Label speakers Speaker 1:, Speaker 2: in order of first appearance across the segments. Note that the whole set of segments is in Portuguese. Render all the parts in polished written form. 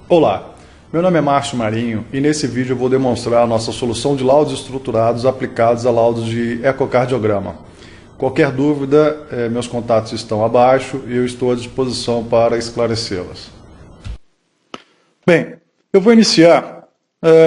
Speaker 1: Olá, meu nome é Márcio Marinho e nesse vídeo eu vou demonstrar a nossa solução de laudos estruturados aplicados a laudos de ecocardiograma. Qualquer dúvida, meus contatos estão abaixo e eu estou à disposição para esclarecê-las. Bem, eu vou iniciar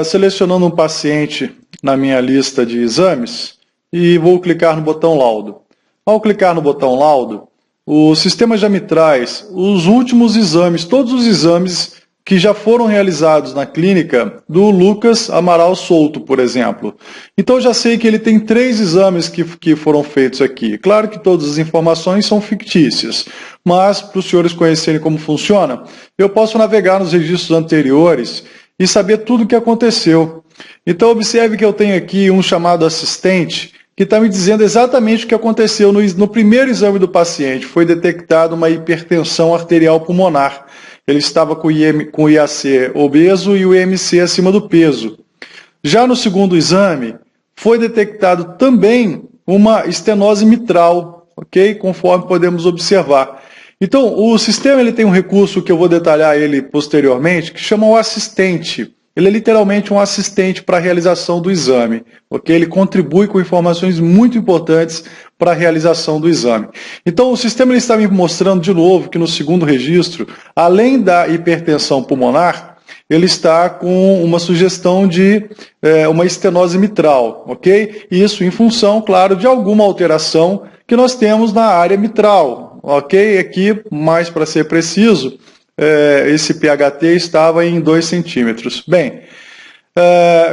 Speaker 1: selecionando um paciente na minha lista de exames e vou clicar no botão laudo. Ao clicar no botão laudo, o sistema já me traz os últimos exames, todos os exames que já foram realizados na clínica do Lucas Amaral Souto, por exemplo. Então eu já sei que ele tem 3 exames que foram feitos aqui. Claro que todas as informações são fictícias, mas para os senhores conhecerem como funciona, eu posso navegar nos registros anteriores e saber tudo o que aconteceu. Então observe que eu tenho aqui um chamado assistente, que está me dizendo exatamente o que aconteceu no primeiro exame do paciente. Foi detectada uma hipertensão arterial pulmonar. Ele estava com o IAC obeso e o IMC acima do peso. Já no segundo exame, foi detectado também uma estenose mitral, ok? Conforme podemos observar. Então, o sistema ele tem um recurso que eu vou detalhar ele posteriormente, que chama o assistente. Ele é literalmente um assistente para a realização do exame, ok? Ele contribui com informações muito importantes para a realização do exame. Então, o sistema ele está me mostrando de novo que no segundo registro, além da hipertensão pulmonar, ele está com uma sugestão de uma estenose mitral, ok? Isso em função, claro, de alguma alteração que nós temos na área mitral, ok? Aqui, mais para ser preciso, esse PHT estava em 2 centímetros. Bem,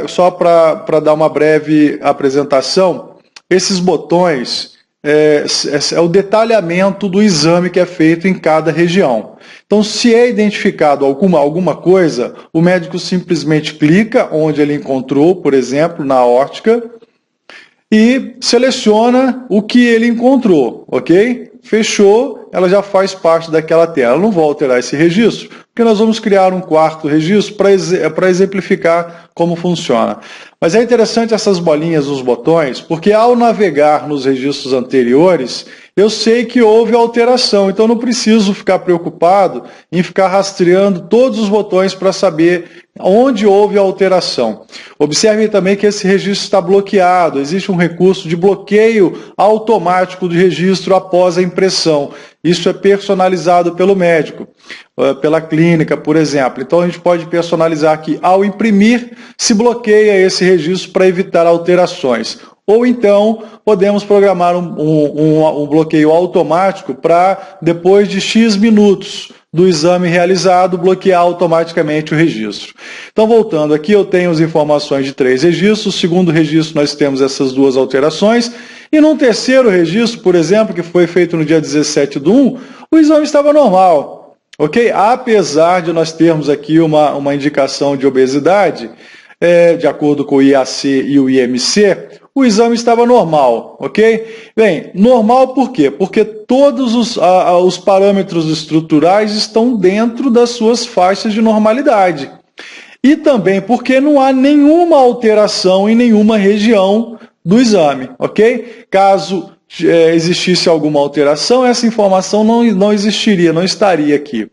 Speaker 1: só para dar uma breve apresentação, esses botões é o detalhamento do exame que é feito em cada região. Então, se é identificado alguma coisa, o médico simplesmente clica onde ele encontrou, por exemplo, na aórtica, e seleciona o que ele encontrou, ok? Fechou, ela já faz parte daquela tela. Eu não vou alterar esse registro, porque nós vamos criar um quarto registro para exemplificar como funciona. Mas é interessante essas bolinhas nos botões, porque ao navegar nos registros anteriores, eu sei que houve alteração, então não preciso ficar preocupado em ficar rastreando todos os botões para saber onde houve alteração. Observe também que esse registro está bloqueado, existe um recurso de bloqueio automático do registro após a impressão. Isso é personalizado pelo médico, pela clínica, por exemplo. Então a gente pode personalizar que ao imprimir, se bloqueia esse registro para evitar alterações. Ou então, podemos programar um bloqueio automático para, depois de X minutos do exame realizado, bloquear automaticamente o registro. Então, voltando aqui, eu tenho as informações de 3 registros. No segundo registro, nós temos essas 2 alterações. E num terceiro registro, por exemplo, que foi feito no dia 17/1, o exame estava normal. Ok? Apesar de nós termos aqui uma indicação de obesidade, de acordo com o IAC e o IMC, o exame estava normal, ok? Bem, normal por quê? Porque todos os parâmetros estruturais estão dentro das suas faixas de normalidade. E também porque não há nenhuma alteração em nenhuma região do exame, ok? Caso existisse alguma alteração, essa informação não existiria, não estaria aqui.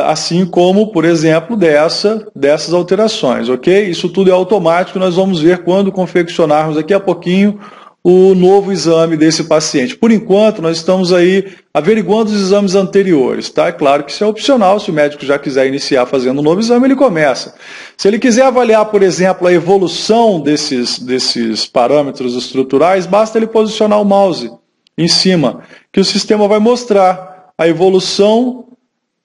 Speaker 1: Assim como, por exemplo, dessas alterações, ok? Isso tudo é automático, nós vamos ver quando confeccionarmos daqui a pouquinho o novo exame desse paciente. Por enquanto, nós estamos aí averiguando os exames anteriores, tá? É claro que isso é opcional, se o médico já quiser iniciar fazendo um novo exame, ele começa. Se ele quiser avaliar, por exemplo, a evolução desses parâmetros estruturais, basta ele posicionar o mouse em cima, que o sistema vai mostrar a evolução,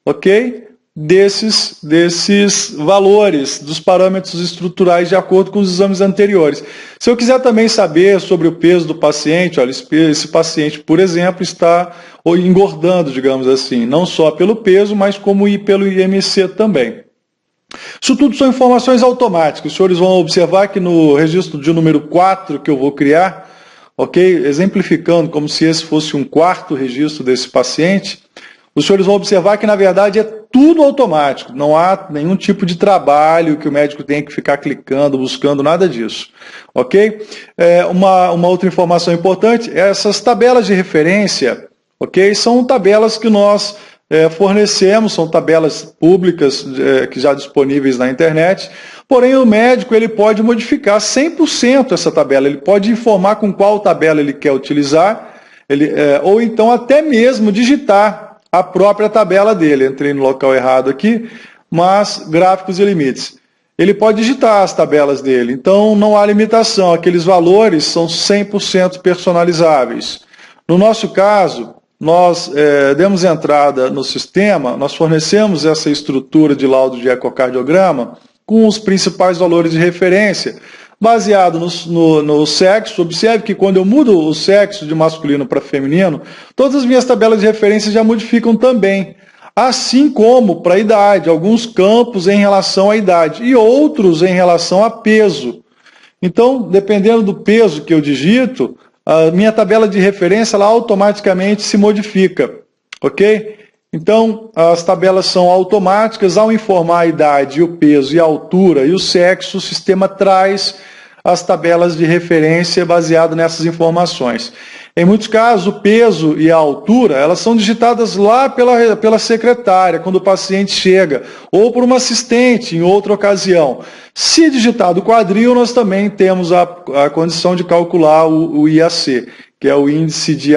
Speaker 1: ok? Desses valores, dos parâmetros estruturais de acordo com os exames anteriores. Se eu quiser também saber sobre o peso do paciente, olha, esse paciente, por exemplo, está engordando, digamos assim, não só pelo peso, mas como pelo IMC também. Isso tudo são informações automáticas. Os senhores vão observar que no registro de número 4 que eu vou criar, ok? Exemplificando como se esse fosse um quarto registro desse paciente, os senhores vão observar que, na verdade, é tudo automático. Não há nenhum tipo de trabalho que o médico tenha que ficar clicando, buscando, nada disso. Ok? Uma outra informação importante, essas tabelas de referência, ok? São tabelas que nós fornecemos, são tabelas públicas que já disponíveis na internet, porém o médico ele pode modificar 100% essa tabela, ele pode informar com qual tabela ele quer utilizar, ou então até mesmo digitar a própria tabela dele. Entrei no local errado aqui, mas gráficos e limites. Ele pode digitar as tabelas dele, então não há limitação, aqueles valores são 100% personalizáveis. No nosso caso, nós demos entrada no sistema, nós fornecemos essa estrutura de laudo de ecocardiograma com os principais valores de referência, baseado no sexo. Observe que quando eu mudo o sexo de masculino para feminino, todas as minhas tabelas de referência já modificam também. Assim como para a idade, alguns campos em relação à idade e outros em relação a peso. Então, dependendo do peso que eu digito, a minha tabela de referência ela automaticamente se modifica, ok? Então, as tabelas são automáticas, ao informar a idade, o peso e a altura e o sexo, o sistema traz as tabelas de referência baseado nessas informações. Em muitos casos, o peso e a altura, elas são digitadas lá pela secretária, quando o paciente chega, ou por uma assistente em outra ocasião. Se digitado o quadril, nós também temos a condição de calcular o IAC, que é o índice de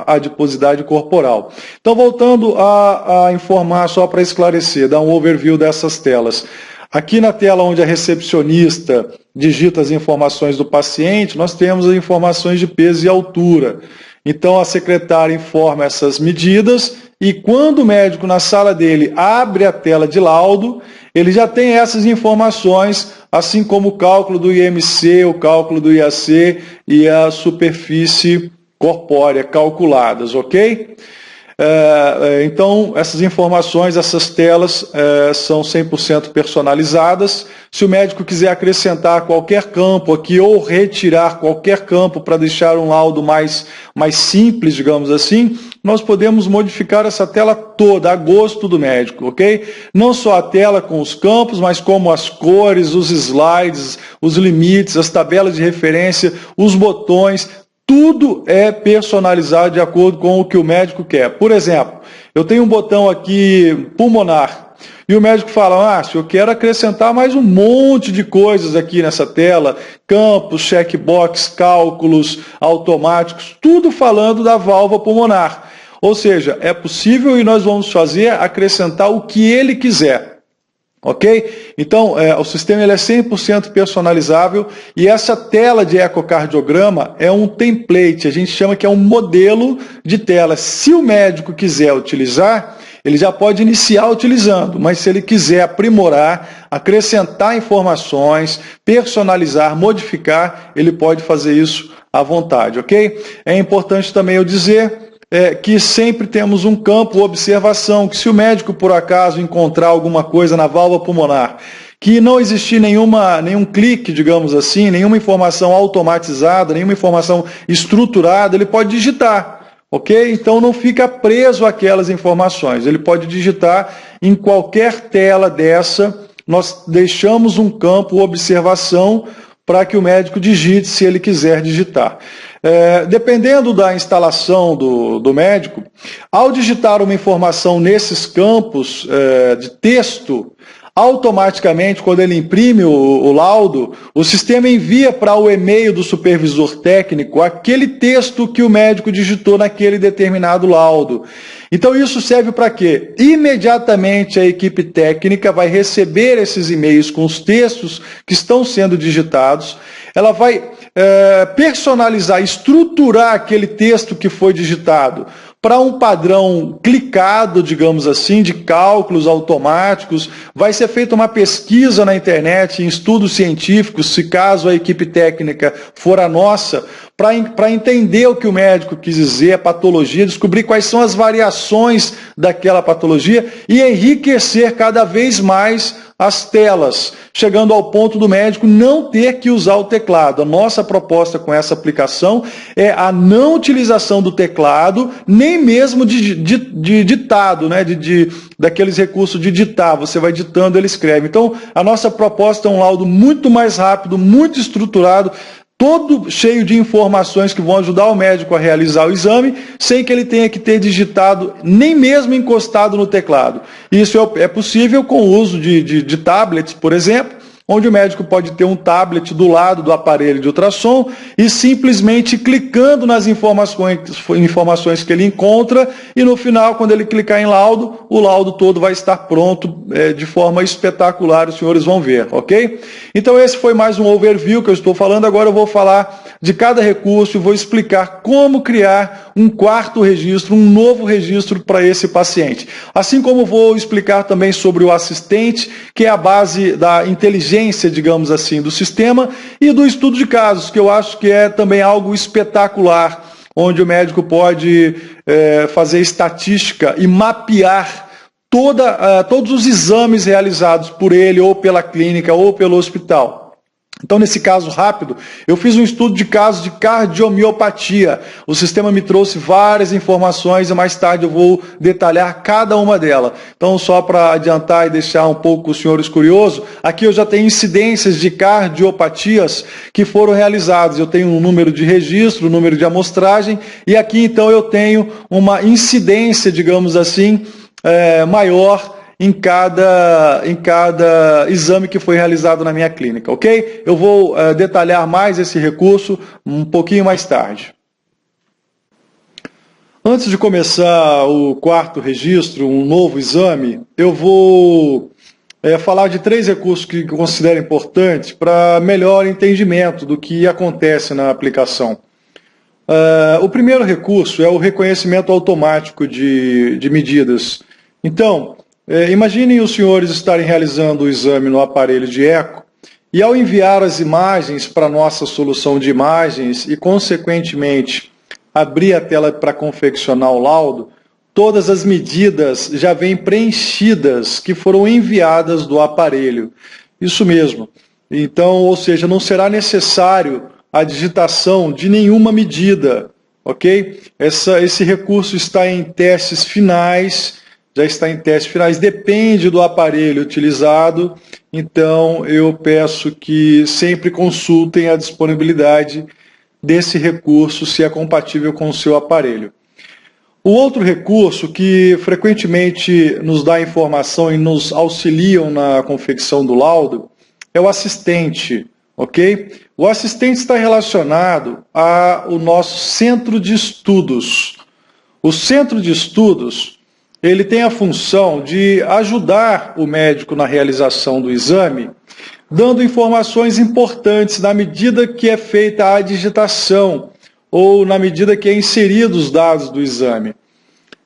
Speaker 1: adiposidade corporal. Então, voltando a informar, só para esclarecer, dar um overview dessas telas. Aqui na tela onde a recepcionista digita as informações do paciente, nós temos as informações de peso e altura. Então, a secretária informa essas medidas e quando o médico na sala dele abre a tela de laudo, ele já tem essas informações, assim como o cálculo do IMC, o cálculo do IAC e a superfície corpórea calculadas, ok? Então, essas informações, essas telas são 100% personalizadas. Se o médico quiser acrescentar qualquer campo aqui ou retirar qualquer campo para deixar um laudo mais simples, digamos assim, nós podemos modificar essa tela toda a gosto do médico, ok? Não só a tela com os campos, mas como as cores, os slides, os limites, as tabelas de referência, os botões. Tudo é personalizado de acordo com o que o médico quer. Por exemplo, eu tenho um botão aqui pulmonar e o médico fala, eu quero acrescentar mais um monte de coisas aqui nessa tela, campos, checkbox, cálculos automáticos, tudo falando da válvula pulmonar. Ou seja, é possível e nós vamos acrescentar o que ele quiser. Ok? Então, o sistema ele é 100% personalizável e essa tela de ecocardiograma é um template, a gente chama que é um modelo de tela. Se o médico quiser utilizar, ele já pode iniciar utilizando, mas se ele quiser aprimorar, acrescentar informações, personalizar, modificar, ele pode fazer isso à vontade, ok? É importante também eu dizer que sempre temos um campo observação, que se o médico por acaso encontrar alguma coisa na válvula pulmonar, que não existir nenhum clique, digamos assim, nenhuma informação automatizada, nenhuma informação estruturada, ele pode digitar, ok? Então não fica preso àquelas informações, ele pode digitar em qualquer tela dessa, nós deixamos um campo observação para que o médico digite se ele quiser digitar. Dependendo da instalação do médico, ao digitar uma informação nesses campos de texto, automaticamente, quando ele imprime o laudo, o sistema envia para o e-mail do supervisor técnico aquele texto que o médico digitou naquele determinado laudo. Então isso serve para quê? Imediatamente a equipe técnica vai receber esses e-mails com os textos que estão sendo digitados, ela vai personalizar, estruturar aquele texto que foi digitado para um padrão clicado, digamos assim, de cálculos automáticos. Vai ser feita uma pesquisa na internet, em estudos científicos, se caso a equipe técnica for a nossa, para entender o que o médico quis dizer, a patologia, descobrir quais são as variações daquela patologia e enriquecer cada vez mais as telas, chegando ao ponto do médico não ter que usar o teclado. A nossa proposta com essa aplicação é a não utilização do teclado, nem mesmo de ditado, né? Daqueles recursos de ditar, você vai ditando, ele escreve. Então, a nossa proposta é um laudo muito mais rápido, muito estruturado, todo cheio de informações que vão ajudar o médico a realizar o exame, sem que ele tenha que ter digitado, nem mesmo encostado no teclado. Isso é possível com o uso de tablets, por exemplo, onde o médico pode ter um tablet do lado do aparelho de ultrassom e simplesmente clicando nas informações que ele encontra, e no final, quando ele clicar em laudo, o laudo todo vai estar pronto de forma espetacular, os senhores vão ver, ok? Então esse foi mais um overview que eu estou falando. Agora eu vou falar de cada recurso e vou explicar como criar um quarto registro, um novo registro para esse paciente. Assim como vou explicar também sobre o assistente, que é a base da inteligência, digamos assim, do sistema, e do estudo de casos, que eu acho que é também algo espetacular, onde o médico pode fazer estatística e mapear todos os exames realizados por ele, ou pela clínica, ou pelo hospital. Então, nesse caso rápido, eu fiz um estudo de casos de cardiomiopatia. O sistema me trouxe várias informações e mais tarde eu vou detalhar cada uma delas. Então, só para adiantar e deixar um pouco os senhores curiosos, aqui eu já tenho incidências de cardiopatias que foram realizadas. Eu tenho um número de registro, um número de amostragem, e aqui então eu tenho uma incidência, digamos assim, maior em cada exame que foi realizado na minha clínica, ok? Eu vou detalhar mais esse recurso um pouquinho mais tarde. Antes de começar o quarto registro, um novo exame, eu vou falar de 3 recursos que eu considero importantes para melhor entendimento do que acontece na aplicação. O primeiro recurso é o reconhecimento automático de medidas. Então, imaginem os senhores estarem realizando o exame no aparelho de eco e, ao enviar as imagens para a nossa solução de imagens e, consequentemente, abrir a tela para confeccionar o laudo, todas as medidas já vêm preenchidas que foram enviadas do aparelho. Isso mesmo. Então, ou seja, não será necessário a digitação de nenhuma medida, ok? Esse recurso está em testes finais. Já está em testes finais, depende do aparelho utilizado, então eu peço que sempre consultem a disponibilidade desse recurso, se é compatível com o seu aparelho. O outro recurso que frequentemente nos dá informação e nos auxiliam na confecção do laudo é o assistente, ok? O assistente está relacionado ao nosso centro de estudos. O centro de estudos, ele tem a função de ajudar o médico na realização do exame, dando informações importantes na medida que é feita a digitação ou na medida que é inseridos os dados do exame.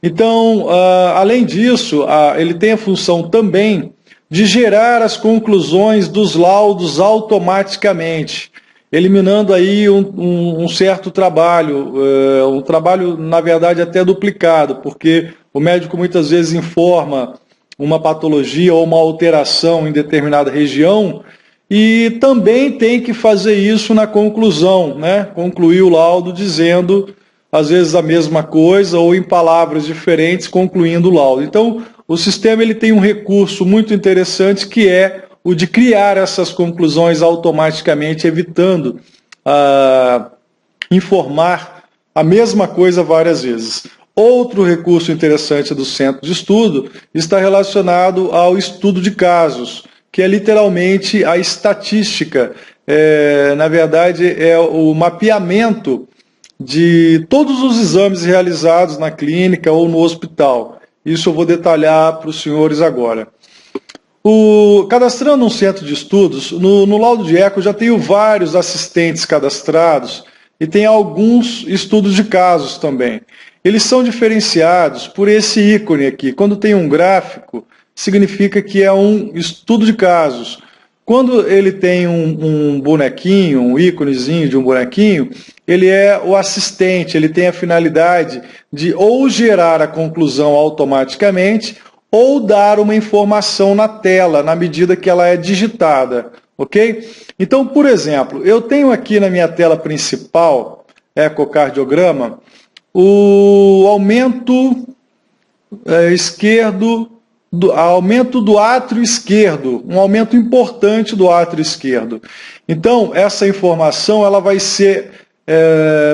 Speaker 1: Então, além disso, ele tem a função também de gerar as conclusões dos laudos automaticamente, eliminando aí um certo trabalho, um trabalho, na verdade, até duplicado, porque o médico muitas vezes informa uma patologia ou uma alteração em determinada região e também tem que fazer isso na conclusão, né? Concluir o laudo dizendo, às vezes, a mesma coisa ou em palavras diferentes, concluindo o laudo. Então, o sistema ele tem um recurso muito interessante que é o de criar essas conclusões automaticamente, evitando informar a mesma coisa várias vezes. Outro recurso interessante do centro de estudo está relacionado ao estudo de casos, que é literalmente a estatística. Na verdade, é o mapeamento de todos os exames realizados na clínica ou no hospital. Isso eu vou detalhar para os senhores agora. Cadastrando um centro de estudos, no laudo de eco eu já tenho vários assistentes cadastrados e tem alguns estudos de casos também. Eles são diferenciados por esse ícone aqui. Quando tem um gráfico, significa que é um estudo de casos. Quando ele tem um bonequinho, um íconezinho de um bonequinho, ele é o assistente, ele tem a finalidade de ou gerar a conclusão automaticamente ou dar uma informação na tela, na medida que ela é digitada, ok? Então, por exemplo, eu tenho aqui na minha tela principal, ecocardiograma, o aumento esquerdo aumento do átrio esquerdo, um aumento importante do átrio esquerdo. Então, essa informação ela vai ser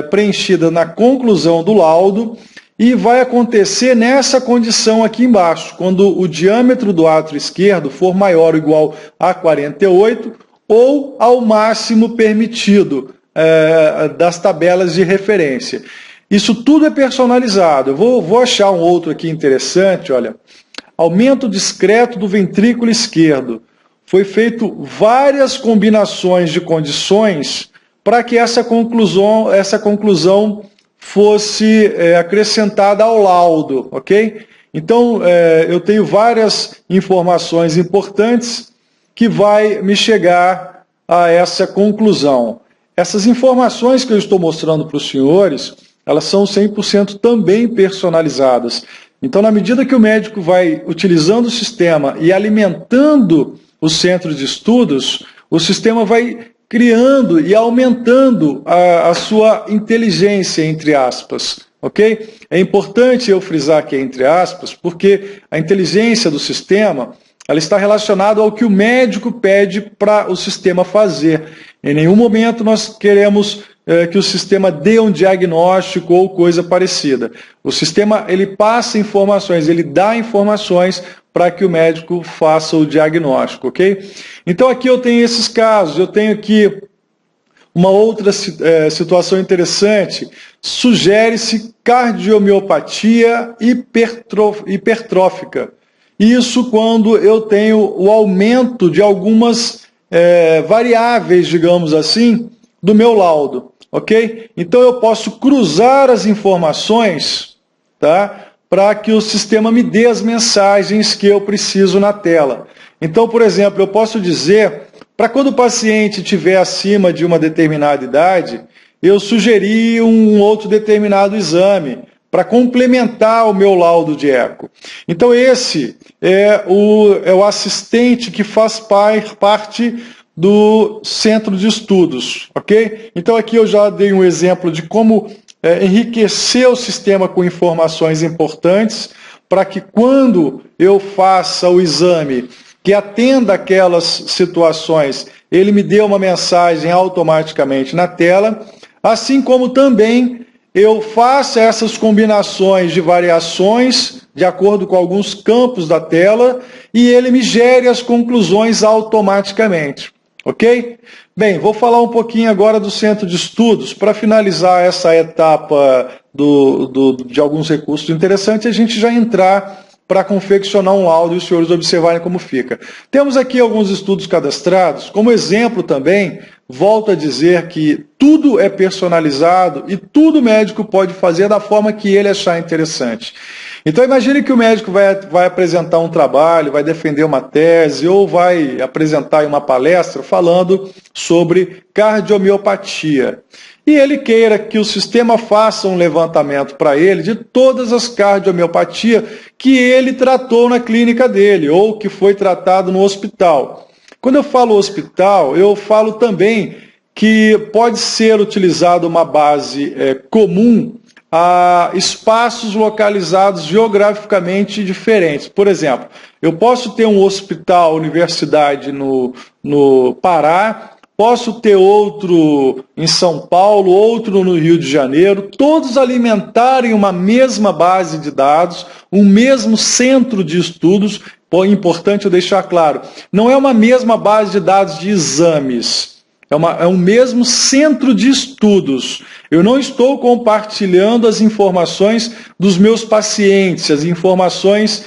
Speaker 1: preenchida na conclusão do laudo e vai acontecer nessa condição aqui embaixo, quando o diâmetro do átrio esquerdo for maior ou igual a 48 ou ao máximo permitido das tabelas de referência. Isso tudo é personalizado. Eu vou achar um outro aqui interessante, olha. Aumento discreto do ventrículo esquerdo. Foi feito várias combinações de condições para que essa conclusão fosse acrescentada ao laudo, ok? Então, eu tenho várias informações importantes que vai me chegar a essa conclusão. Essas informações que eu estou mostrando para os senhores, elas são 100% também personalizadas. Então, na medida que o médico vai utilizando o sistema e alimentando o centro de estudos, o sistema vai criando e aumentando a sua inteligência, entre aspas, ok? É importante eu frisar aqui, entre aspas, porque a inteligência do sistema ela está relacionada ao que o médico pede para o sistema fazer. Em nenhum momento nós queremos que o sistema dê um diagnóstico ou coisa parecida. O sistema ele passa informações, ele dá informações para que o médico faça o diagnóstico, ok? Então aqui eu tenho esses casos, eu tenho aqui uma outra situação interessante, sugere-se cardiomiopatia hipertrófica. Isso quando eu tenho o aumento de algumas variáveis, digamos assim, do meu laudo, ok? Então eu posso cruzar as informações, tá? Para que o sistema me dê as mensagens que eu preciso na tela. Então, por exemplo, eu posso dizer, para quando o paciente estiver acima de uma determinada idade, eu sugeri um outro determinado exame para complementar o meu laudo de eco. Então esse é o assistente que faz parte do centro de estudos, ok? Então aqui eu já dei um exemplo de como enriquecer o sistema com informações importantes para que quando eu faça o exame que atenda aquelas situações, ele me dê uma mensagem automaticamente na tela, assim como também eu faça essas combinações de variações de acordo com alguns campos da tela e ele me gere as conclusões automaticamente. Ok? Bem, vou falar um pouquinho agora do centro de estudos. Para finalizar essa etapa de alguns recursos interessantes, a gente já entrar para confeccionar um laudo e os senhores observarem como fica. Temos aqui alguns estudos cadastrados. Como exemplo também, volto a dizer que tudo é personalizado e tudo o médico pode fazer da forma que ele achar interessante. Então imagine que o médico vai apresentar um trabalho, vai defender uma tese ou vai apresentar uma palestra falando sobre cardiomiopatia. E ele queira que o sistema faça um levantamento para ele de todas as cardiomiopatias que ele tratou na clínica dele ou que foi tratado no hospital. Quando eu falo hospital, eu falo também que pode ser utilizada uma base comum a espaços localizados geograficamente diferentes. Por exemplo, eu posso ter um hospital, universidade no Pará, posso ter outro em São Paulo, outro no Rio de Janeiro, todos alimentarem uma mesma base de dados, um mesmo centro de estudos. Importante eu deixar claro, não é uma mesma base de dados de exames, é um mesmo centro de estudos. Eu não estou compartilhando as informações dos meus pacientes, as informações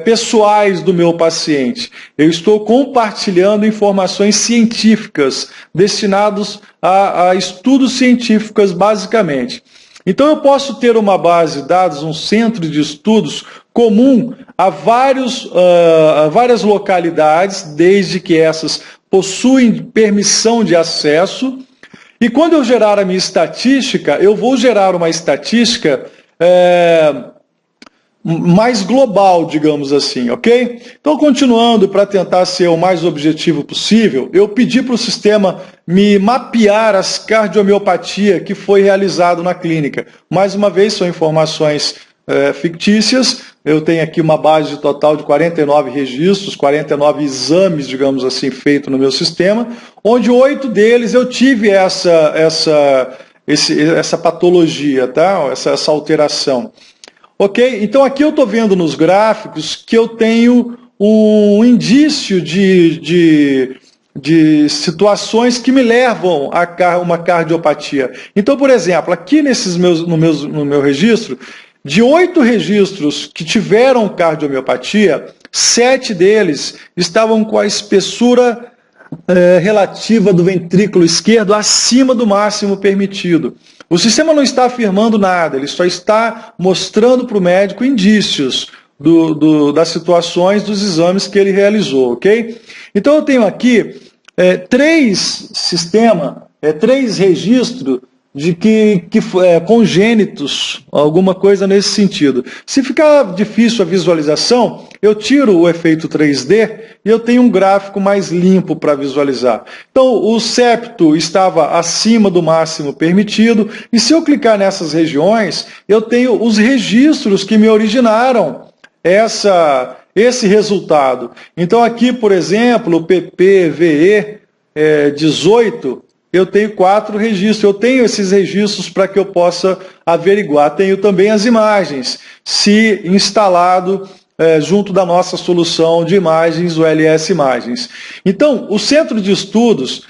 Speaker 1: pessoais do meu paciente. Eu estou compartilhando informações científicas, destinadas a estudos científicos, basicamente. Então eu posso ter uma base de dados, um centro de estudos comum a várias localidades, desde que essas possuem permissão de acesso. E quando eu gerar a minha estatística, eu vou gerar uma estatística mais global, digamos assim, ok? Então, continuando para tentar ser o mais objetivo possível, eu pedi para o sistema me mapear as cardiomiopatias que foi realizado na clínica. Mais uma vez, são informações fictícias, eu tenho aqui uma base total de 49 registros, 49 exames, digamos assim, feitos no meu sistema, onde 8 deles eu tive essa patologia, tá? essa alteração. Ok? Então aqui eu estou vendo nos gráficos que eu tenho um indício de situações que me levam a uma cardiopatia. Então, por exemplo, aqui no meu registro, de 8 registros que tiveram cardiomiopatia, 7 deles estavam com a espessura relativa do ventrículo esquerdo acima do máximo permitido. O sistema não está afirmando nada, ele só está mostrando para o médico indícios das situações dos exames que ele realizou, ok? Então eu tenho aqui 3 registros de congênitos, alguma coisa nesse sentido. Se ficar difícil a visualização, eu tiro o efeito 3D e eu tenho um gráfico mais limpo para visualizar. Então, o septo estava acima do máximo permitido, e se eu clicar nessas regiões, eu tenho os registros que me originaram esse resultado. Então, aqui, por exemplo, o PPVE 18, eu tenho 4 registros, eu tenho esses registros para que eu possa averiguar. Tenho também as imagens, se instalado junto da nossa solução de imagens, o LS Imagens. Então, o Centro de Estudos,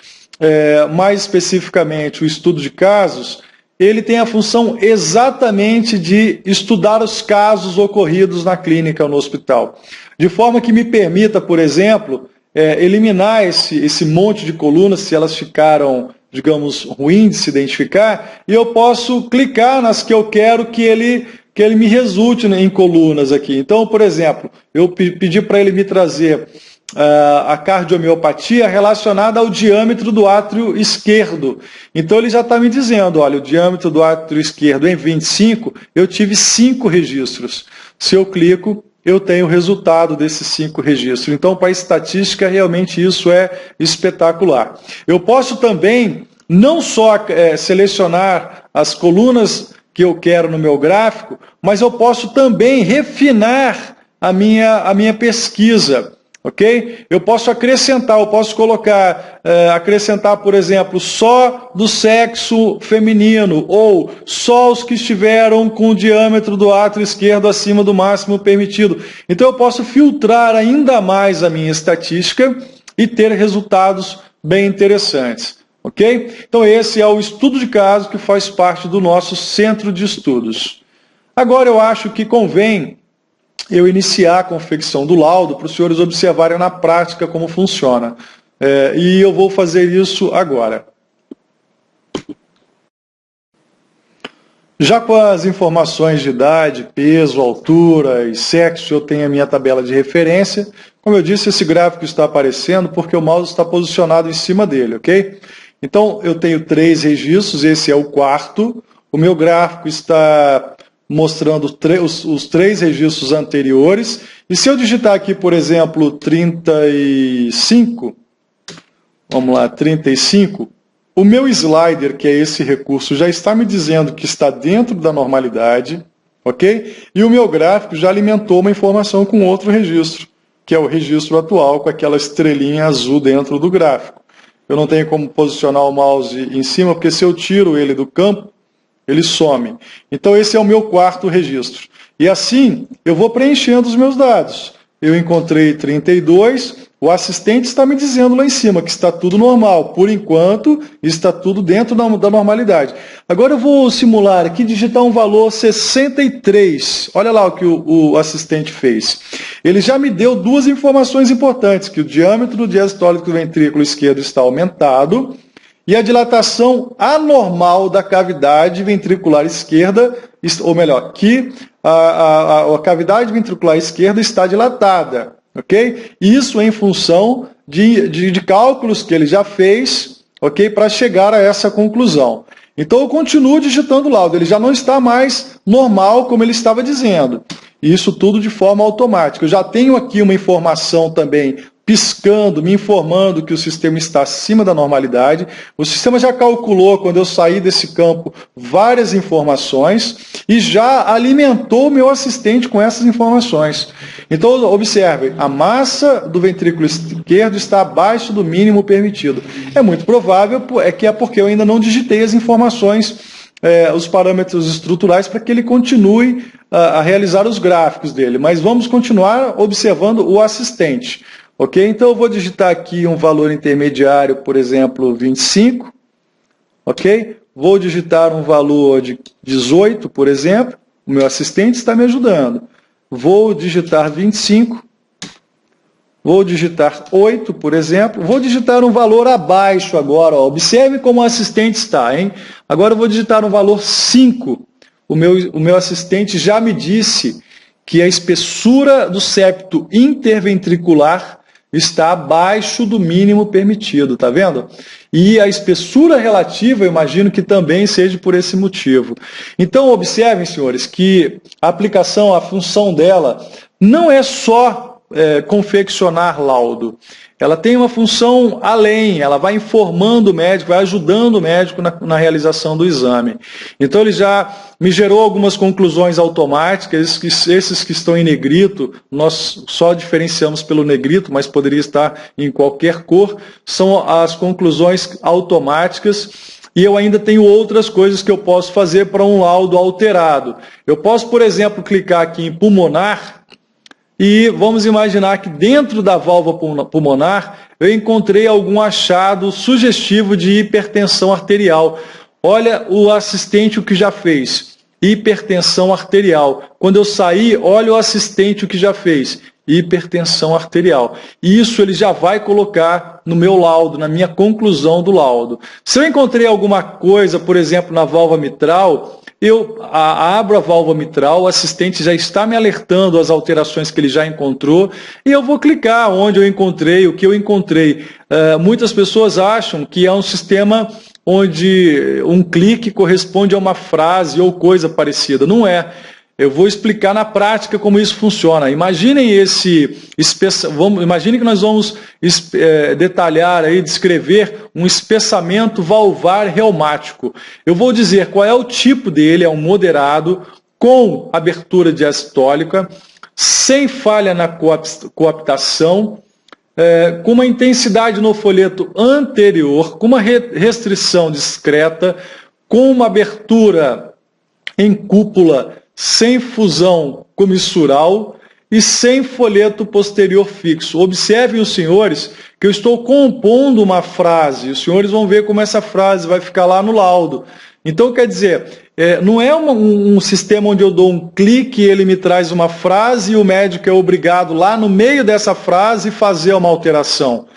Speaker 1: mais especificamente o estudo de casos, ele tem a função exatamente de estudar os casos ocorridos na clínica ou no hospital, de forma que me permita, por exemplo, eliminar esse monte de colunas, se elas ficaram, digamos, ruins de se identificar, e eu posso clicar nas que eu quero que ele me resulte em colunas aqui. Então, por exemplo, eu pedi para ele me trazer a cardiomiopatia relacionada ao diâmetro do átrio esquerdo. Então ele já está me dizendo, olha, o diâmetro do átrio esquerdo em 25, eu tive 5 registros. Se eu clico, eu tenho o resultado desses 5 registros. Então, para a estatística, realmente isso é espetacular. Eu posso também não só selecionar as colunas que eu quero no meu gráfico, mas eu posso também refinar a minha pesquisa. Ok? Eu posso acrescentar, acrescentar, por exemplo, só do sexo feminino, ou só os que estiveram com o diâmetro do átrio esquerdo acima do máximo permitido. Então eu posso filtrar ainda mais a minha estatística e ter resultados bem interessantes. Ok? Então esse é o estudo de caso que faz parte do nosso centro de estudos. Agora eu acho que convém eu iniciar a confecção do laudo para os senhores observarem na prática como funciona. E eu vou fazer isso agora. Já com as informações de idade, peso, altura e sexo, eu tenho a minha tabela de referência. Como eu disse, esse gráfico está aparecendo porque o mouse está posicionado em cima dele, ok? Então, eu tenho 3 registros, esse é o 4. O meu gráfico está mostrando os 3 registros anteriores. E se eu digitar aqui, por exemplo, 35, vamos lá, 35, o meu slider, que é esse recurso, já está me dizendo que está dentro da normalidade, ok? E o meu gráfico já alimentou uma informação com outro registro, que é o registro atual, com aquela estrelinha azul dentro do gráfico. Eu não tenho como posicionar o mouse em cima, porque se eu tiro ele do campo, ele some. Então esse é o meu 4º registro. E assim eu vou preenchendo os meus dados. Eu encontrei 32, o assistente está me dizendo lá em cima que está tudo normal. Por enquanto, está tudo dentro da normalidade. Agora eu vou simular aqui, digitar um valor 63. Olha lá o que o assistente fez. Ele já me deu 2 informações importantes, que o diâmetro do diastólico do ventrículo esquerdo está aumentado, e a dilatação anormal da cavidade ventricular esquerda, ou melhor, que a cavidade ventricular esquerda está dilatada, ok? Isso em função de cálculos que ele já fez, ok? Para chegar a essa conclusão. Então eu continuo digitando o laudo, ele já não está mais normal como ele estava dizendo. Isso tudo de forma automática. Eu já tenho aqui uma informação também piscando, me informando que o sistema está acima da normalidade. O sistema já calculou, quando eu saí desse campo, várias informações e já alimentou o meu assistente com essas informações. Então, observe, a massa do ventrículo esquerdo está abaixo do mínimo permitido. É muito provável que é porque eu ainda não digitei as informações, os parâmetros estruturais, para que ele continue a realizar os gráficos dele. Mas vamos continuar observando o assistente. Ok? Então eu vou digitar aqui um valor intermediário, por exemplo, 25. Ok? Vou digitar um valor de 18, por exemplo. O meu assistente está me ajudando. Vou digitar 25. Vou digitar 8, por exemplo. Vou digitar um valor abaixo agora. Ó. Observe como o assistente está, hein? Agora eu vou digitar um valor 5. O meu assistente já me disse que a espessura do septo interventricular está abaixo do mínimo permitido, tá vendo? E a espessura relativa, eu imagino que também seja por esse motivo. Então, observem, senhores, que a aplicação, a função dela, não é só confeccionar laudo. Ela tem uma função além, ela vai informando o médico, vai ajudando o médico na realização do exame. Então ele já me gerou algumas conclusões automáticas, esses que estão em negrito, nós só diferenciamos pelo negrito, mas poderia estar em qualquer cor, são as conclusões automáticas. E eu ainda tenho outras coisas que eu posso fazer para um laudo alterado. Eu posso, por exemplo, clicar aqui em pulmonar, e vamos imaginar que dentro da válvula pulmonar eu encontrei algum achado sugestivo de hipertensão arterial. Olha o assistente o que já fez, hipertensão arterial. Quando eu sair, olha o assistente o que já fez, hipertensão arterial. E isso ele já vai colocar no meu laudo, na minha conclusão do laudo. Se eu encontrei alguma coisa, por exemplo, na válvula mitral, eu abro a válvula mitral, o assistente já está me alertando as alterações que ele já encontrou e eu vou clicar onde eu encontrei, o que eu encontrei. Muitas pessoas acham que é um sistema onde um clique corresponde a uma frase ou coisa parecida. Não é. Eu vou explicar na prática como isso funciona. Imaginem imagine que nós vamos detalhar aí, descrever um espessamento valvar reumático. Eu vou dizer qual é o tipo dele, é um moderado, com abertura diastólica, sem falha na coaptação, com uma intensidade no folheto anterior, com uma restrição discreta, com uma abertura em cúpula sem fusão comissural e sem folheto posterior fixo. Observem os senhores que eu estou compondo uma frase, os senhores vão ver como essa frase vai ficar lá no laudo. Então, quer dizer, não é um sistema onde eu dou um clique e ele me traz uma frase e o médico é obrigado lá no meio dessa frase fazer uma alteração.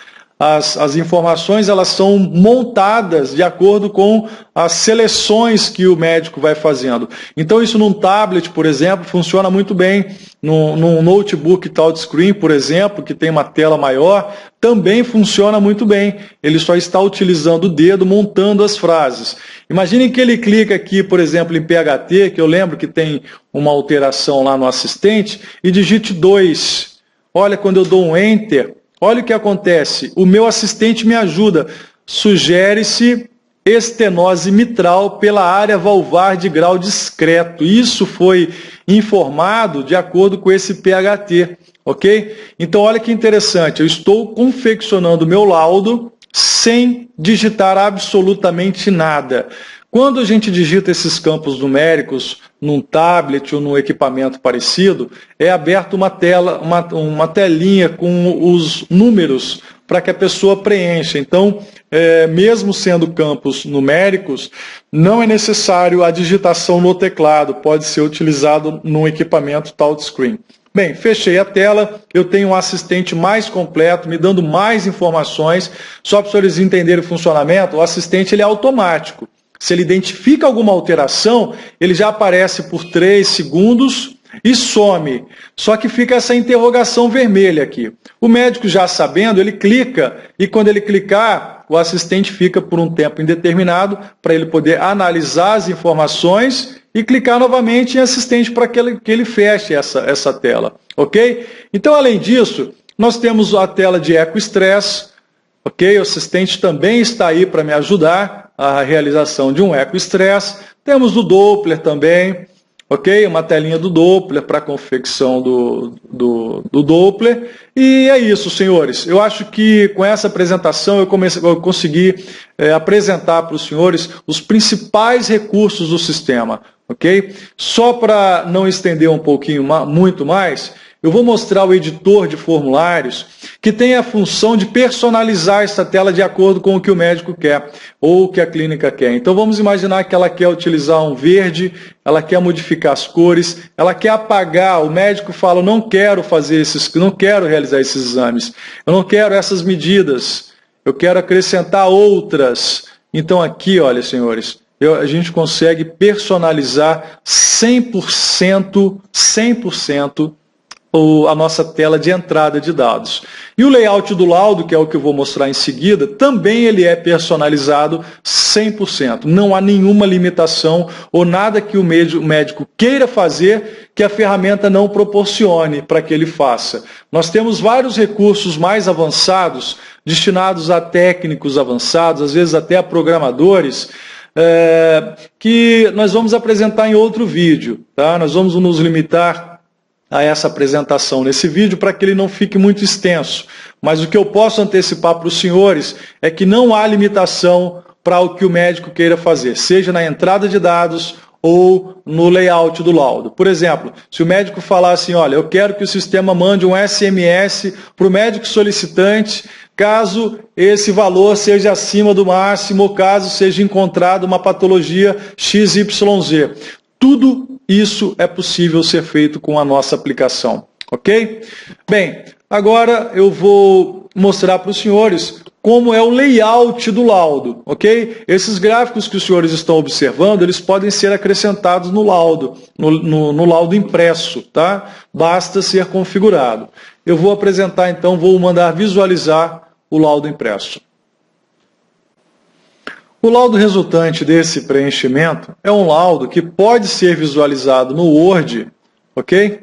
Speaker 1: As informações elas são montadas de acordo com as seleções que o médico vai fazendo. Então isso num tablet, por exemplo, funciona muito bem. Num notebook touchscreen, por exemplo, que tem uma tela maior, também funciona muito bem. Ele só está utilizando o dedo, montando as frases. Imaginem que ele clica aqui, por exemplo, em PHT, que eu lembro que tem uma alteração lá no assistente, e digite 2. Olha, quando eu dou um Enter, olha o que acontece, o meu assistente me ajuda, sugere-se estenose mitral pela área valvar de grau discreto. Isso foi informado de acordo com esse PHT, ok? Então olha que interessante, eu estou confeccionando o meu laudo sem digitar absolutamente nada. Quando a gente digita esses campos numéricos num tablet ou num equipamento parecido, é aberta uma tela, uma telinha com os números para que a pessoa preencha. Então, mesmo sendo campos numéricos, não é necessário a digitação no teclado, pode ser utilizado num equipamento touchscreen. Bem, fechei a tela, eu tenho um assistente mais completo, me dando mais informações. Só para os senhores entenderem o funcionamento, o assistente ele é automático. Se ele identifica alguma alteração, ele já aparece por 3 segundos e some. Só que fica essa interrogação vermelha aqui. O médico já sabendo, ele clica e quando ele clicar, o assistente fica por um tempo indeterminado para ele poder analisar as informações e clicar novamente em assistente para que ele feche essa tela. Ok? Então, além disso, Nós temos a tela de ecoestresse, ok? O assistente também está aí para me ajudar a realização de um ecoestresse. Temos o Doppler também, ok? Uma telinha do Doppler para a confecção do Doppler. E é isso, senhores. Eu acho que com essa apresentação eu consegui apresentar para os senhores os principais recursos do sistema, ok? Só para não estender um pouquinho muito mais, eu vou mostrar o editor de formulários que tem a função de personalizar essa tela de acordo com o que o médico quer ou o que a clínica quer. Então vamos imaginar que ela quer utilizar um verde, ela quer modificar as cores, ela quer apagar, o médico fala, não quero não quero realizar esses exames, eu não quero essas medidas, eu quero acrescentar outras. Então aqui, olha, senhores, a gente consegue personalizar 100% a nossa tela de entrada de dados. E o layout do laudo, que é o que eu vou mostrar em seguida, também ele é personalizado 100%. Não há nenhuma limitação ou nada que o médico queira fazer que a ferramenta não proporcione para que ele faça. Nós temos vários recursos mais avançados, destinados a técnicos avançados, às vezes até a programadores, que nós vamos apresentar em outro vídeo. Tá? Nós vamos nos limitar a essa apresentação nesse vídeo para que ele não fique muito extenso. Mas o que eu posso antecipar para os senhores é que não há limitação para o que o médico queira fazer, seja na entrada de dados ou no layout do laudo. Por exemplo, se o médico falar assim, olha, eu quero que o sistema mande um SMS para o médico solicitante, caso esse valor seja acima do máximo, ou caso seja encontrada uma patologia XYZ. Tudo isso é possível ser feito com a nossa aplicação, ok? Bem, agora eu vou mostrar para os senhores como é o layout do laudo, ok? Esses gráficos que os senhores estão observando, eles podem ser acrescentados no laudo, no laudo impresso, tá? Basta ser configurado. Eu vou apresentar então, vou mandar visualizar o laudo impresso. O laudo resultante desse preenchimento é um laudo que pode ser visualizado no Word, ok?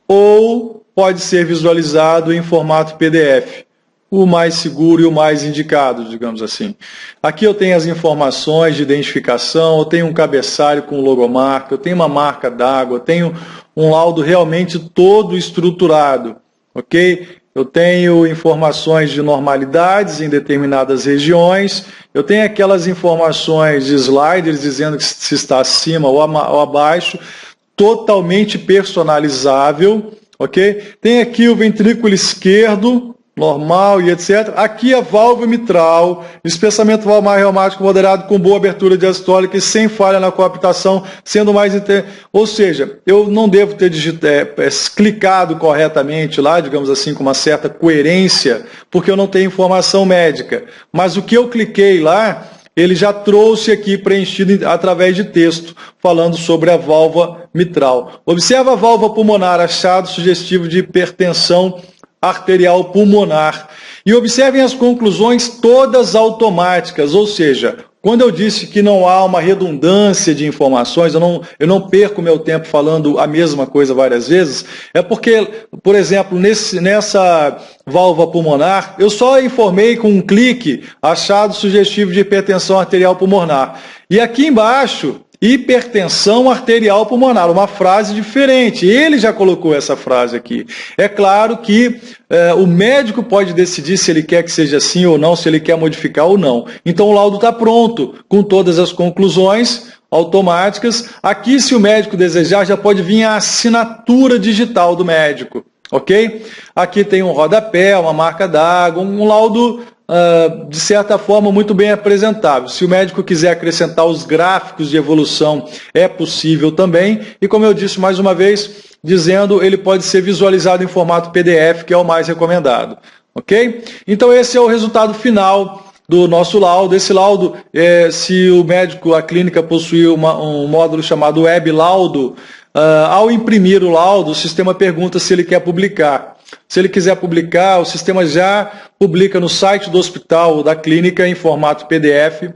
Speaker 1: Ou pode ser visualizado em formato PDF, o mais seguro e o mais indicado, digamos assim. Aqui eu tenho as informações de identificação, eu tenho um cabeçalho com logomarca, eu tenho uma marca d'água, eu tenho um laudo realmente todo estruturado, ok? Eu tenho informações de normalidades em determinadas regiões, eu tenho aquelas informações de sliders dizendo que se está acima ou abaixo, totalmente personalizável, ok? Tem aqui o ventrículo esquerdo, normal e etc. Aqui a válvula mitral, espessamento valvar reumático moderado com boa abertura diastólica e sem falha na coaptação, sendo mais... Ou seja, eu não devo ter clicado corretamente lá, digamos assim, com uma certa coerência, porque eu não tenho informação médica. Mas o que eu cliquei lá, ele já trouxe aqui preenchido através de texto, falando sobre a válvula mitral. Observa a válvula pulmonar, achado sugestivo de hipertensão arterial pulmonar. E observem as conclusões todas automáticas, ou seja, quando eu disse que não há uma redundância de informações, eu não perco meu tempo falando a mesma coisa várias vezes, é porque, por exemplo, nessa válvula pulmonar, eu só informei com um clique achado sugestivo de hipertensão arterial pulmonar. E aqui embaixo, hipertensão arterial pulmonar, uma frase diferente. Ele já colocou essa frase aqui. É claro que o médico pode decidir se ele quer que seja assim ou não, se ele quer modificar ou não. Então o laudo está pronto, com todas as conclusões automáticas. Aqui, se o médico desejar, já pode vir a assinatura digital do médico, ok? Aqui tem um rodapé, uma marca d'água, um laudo... de certa forma, muito bem apresentável. Se o médico quiser acrescentar os gráficos de evolução, é possível também. E como eu disse mais uma vez, dizendo, ele pode ser visualizado em formato PDF, que é o mais recomendado. Ok? Então esse é o resultado final do nosso laudo. Esse laudo, se o médico, a clínica possui um módulo chamado Web Laudo, ao imprimir o laudo, o sistema pergunta se ele quer publicar. Se ele quiser publicar, o sistema já publica no site do hospital ou da clínica em formato PDF.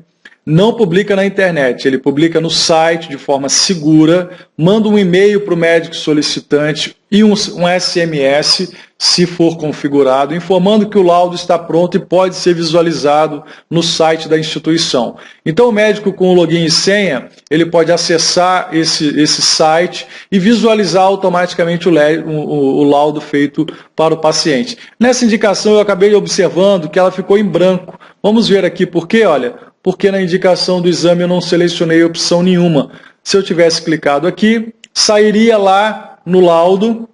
Speaker 1: não publica na internet, ele publica no site de forma segura, manda um e-mail para o médico solicitante e um SMS, se for configurado, informando que o laudo está pronto e pode ser visualizado no site da instituição. Então o médico com o login e senha, ele pode acessar esse site e visualizar automaticamente o laudo feito para o paciente. Nessa indicação eu acabei observando que ela ficou em branco. Vamos ver aqui por quê, olha. Porque na indicação do exame eu não selecionei opção nenhuma. Se eu tivesse clicado aqui, sairia lá no laudo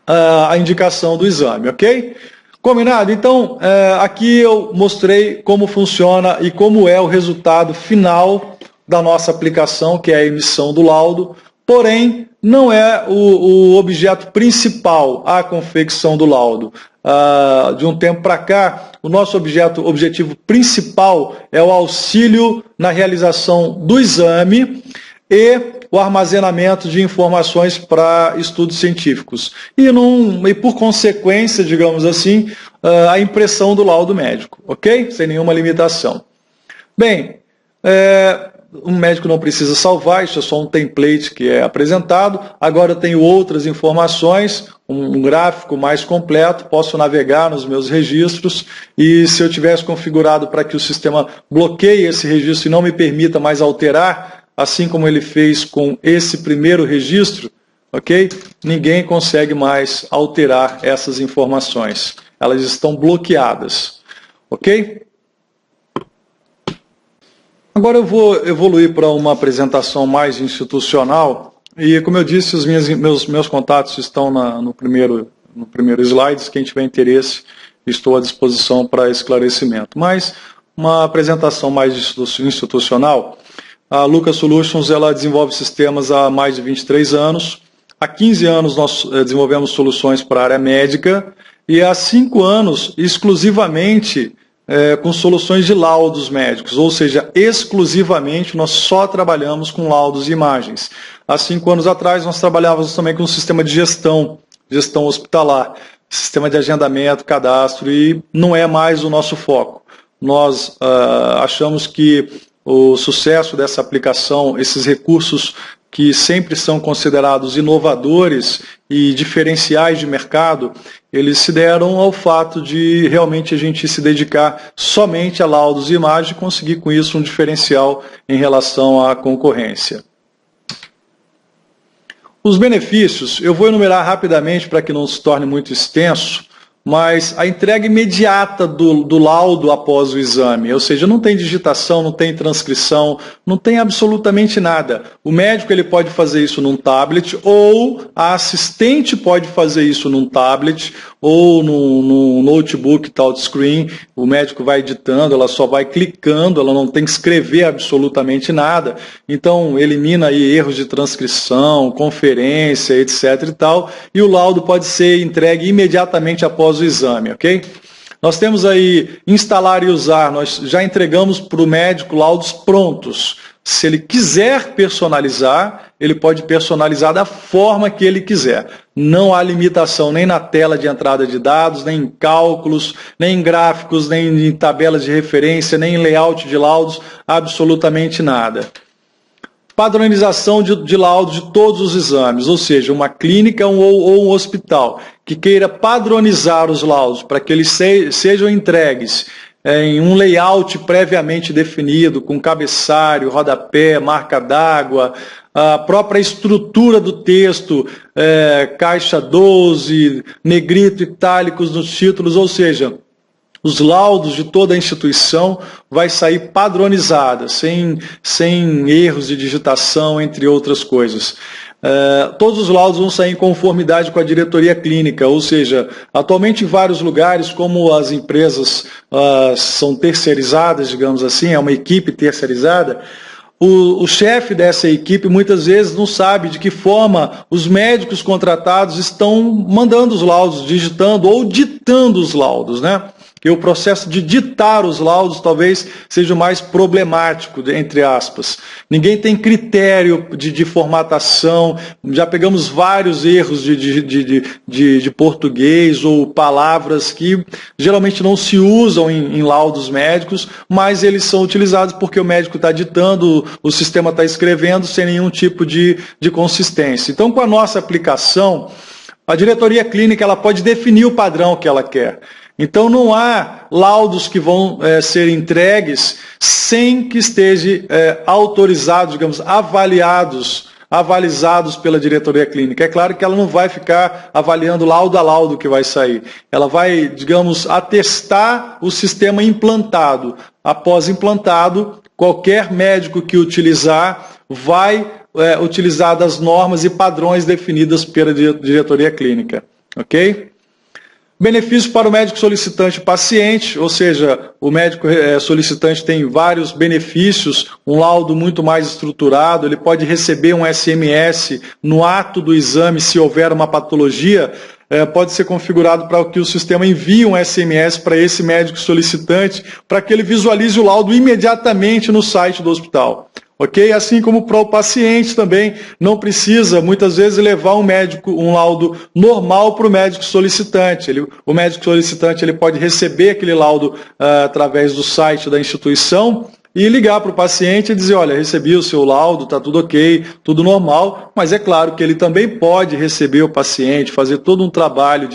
Speaker 1: a indicação do exame, ok? Combinado? Então, aqui eu mostrei como funciona e como é o resultado final da nossa aplicação, que é a emissão do laudo, porém, não é o objeto principal, a confecção do laudo. De um tempo para cá, o nosso objetivo principal é o auxílio na realização do exame e o armazenamento de informações para estudos científicos. E por consequência, digamos assim, a impressão do laudo médico, ok? Sem nenhuma limitação. Bem, o médico não precisa salvar, isso é só um template que é apresentado. Agora eu tenho outras informações, um gráfico mais completo, posso navegar nos meus registros e se eu tivesse configurado para que o sistema bloqueie esse registro e não me permita mais alterar, assim como ele fez com esse primeiro registro, ok? Ninguém consegue mais alterar essas informações. Elas estão bloqueadas, ok? Agora eu vou evoluir para uma apresentação mais institucional e, como eu disse, os meus contatos estão no primeiro slide. Quem tiver interesse, estou à disposição para esclarecimento. Mas uma apresentação mais institucional, a Lucas Solutions ela desenvolve sistemas há mais de 23 anos. Há 15 anos nós desenvolvemos soluções para a área médica e há 5 anos exclusivamente com soluções de laudos médicos, ou seja, exclusivamente nós só trabalhamos com laudos e imagens. Há 5 anos atrás nós trabalhávamos também com um sistema de gestão hospitalar, sistema de agendamento, cadastro, e não é mais o nosso foco. Nós achamos que o sucesso dessa aplicação, esses recursos que sempre são considerados inovadores e diferenciais de mercado, eles se deram ao fato de realmente a gente se dedicar somente a laudos e imagens e conseguir com isso um diferencial em relação à concorrência. Os benefícios, eu vou enumerar rapidamente para que não se torne muito extenso, mas a entrega imediata do laudo após o exame, ou seja, não tem digitação, não tem transcrição, não tem absolutamente nada. O médico ele pode fazer isso num tablet, ou a assistente pode fazer isso num tablet, ou num notebook touchscreen. O médico vai editando, ela só vai clicando, ela não tem que escrever absolutamente nada. Então, elimina aí erros de transcrição, conferência, etc. e tal, e o laudo pode ser entregue imediatamente após o exame, ok? Nós temos aí instalar e usar, nós já entregamos para o médico laudos prontos. Se ele quiser personalizar, ele pode personalizar da forma que ele quiser. Não há limitação nem na tela de entrada de dados, nem em cálculos, nem em gráficos, nem em tabelas de referência, nem em layout de laudos, absolutamente nada. Padronização de laudos de todos os exames, ou seja, uma clínica ou um hospital que queira padronizar os laudos para que eles sejam entregues em um layout previamente definido, com cabeçalho, rodapé, marca d'água, a própria estrutura do texto, caixa 12, negrito, itálicos nos títulos, ou seja, os laudos de toda a instituição vai sair padronizada, sem erros de digitação, entre outras coisas. Todos os laudos vão sair em conformidade com a diretoria clínica, ou seja, atualmente em vários lugares, como as empresas são terceirizadas, digamos assim, é uma equipe terceirizada, o chefe dessa equipe muitas vezes não sabe de que forma os médicos contratados estão mandando os laudos, digitando ou ditando os laudos, né? porque o processo de ditar os laudos talvez seja o mais problemático, entre aspas. Ninguém tem critério de formatação, já pegamos vários erros de português ou palavras que geralmente não se usam em laudos médicos, mas eles são utilizados porque o médico está ditando, o sistema está escrevendo sem nenhum tipo de consistência. Então, com a nossa aplicação, a diretoria clínica ela pode definir o padrão que ela quer. Então, não há laudos que vão ser entregues sem que esteja autorizado, digamos, avalizados pela diretoria clínica. É claro que ela não vai ficar avaliando laudo a laudo que vai sair. Ela vai, digamos, atestar o sistema implantado. Após implantado, qualquer médico que utilizar vai utilizar das normas e padrões definidas pela diretoria clínica. Ok? Benefício para o médico solicitante e paciente, ou seja, o médico solicitante tem vários benefícios, um laudo muito mais estruturado, ele pode receber um SMS no ato do exame se houver uma patologia, pode ser configurado para que o sistema envie um SMS para esse médico solicitante, para que ele visualize o laudo imediatamente no site do hospital. Ok? Assim como para o paciente também, não precisa, muitas vezes, levar um laudo normal para o médico solicitante. O médico solicitante ele pode receber aquele laudo através do site da instituição e ligar para o paciente e dizer, olha, recebi o seu laudo, está tudo ok, tudo normal, mas é claro que ele também pode receber o paciente, fazer todo um trabalho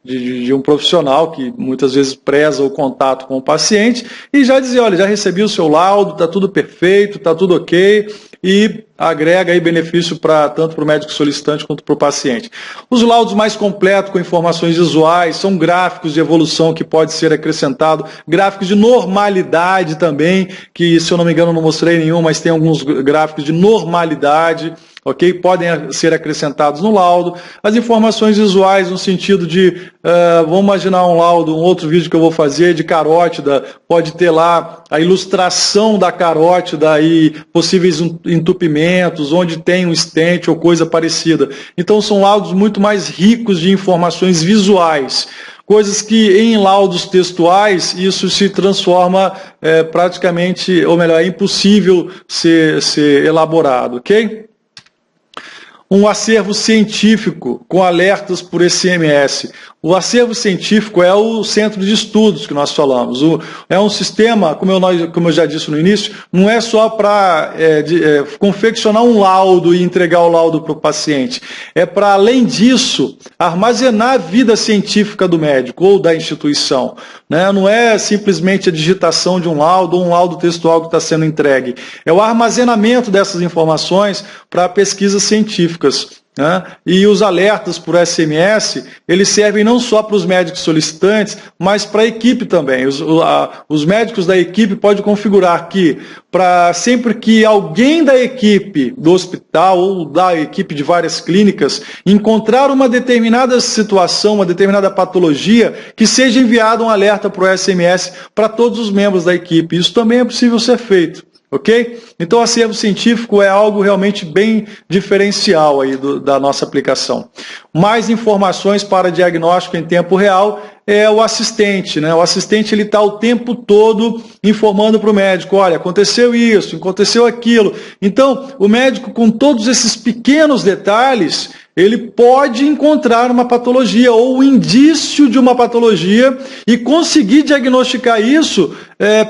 Speaker 1: de um profissional que muitas vezes preza o contato com o paciente e já dizer, olha, já recebi o seu laudo, está tudo perfeito, está tudo ok, e agrega aí benefício tanto para o médico solicitante quanto para o paciente. Os laudos mais completos, com informações visuais, são gráficos de evolução que pode ser acrescentado, gráficos de normalidade também, que se eu não me engano não mostrei nenhum, mas tem alguns gráficos de normalidade, ok? Podem ser acrescentados no laudo. As informações visuais no sentido de, vamos imaginar um laudo, um outro vídeo que eu vou fazer de carótida, pode ter lá a ilustração da carótida e possíveis entupimentos, onde tem um stent ou coisa parecida. Então são laudos muito mais ricos de informações visuais. Coisas que em laudos textuais isso se transforma praticamente, ou melhor, é impossível ser elaborado, ok? Um acervo científico com alertas por SMS. O acervo científico é o centro de estudos que nós falamos. É um sistema, como eu já disse no início, não é só para confeccionar um laudo e entregar o laudo para o paciente. É para, além disso, armazenar a vida científica do médico ou da instituição. Né? Não é simplesmente a digitação de um laudo ou um laudo textual que está sendo entregue. É o armazenamento dessas informações para pesquisas científicas. Né? E os alertas por SMS, eles servem não só para os médicos solicitantes, mas para a equipe também. Os médicos da equipe podem configurar que, sempre que alguém da equipe do hospital ou da equipe de várias clínicas encontrar uma determinada situação, uma determinada patologia, que seja enviado um alerta por SMS para todos os membros da equipe. Isso também é possível ser feito. Ok? Então, o acervo científico é algo realmente bem diferencial aí da nossa aplicação. Mais informações para diagnóstico em tempo real é o assistente. Né? O assistente está o tempo todo informando para o médico, olha, aconteceu isso, aconteceu aquilo. Então, o médico, com todos esses pequenos detalhes, ele pode encontrar uma patologia ou um indício de uma patologia e conseguir diagnosticar isso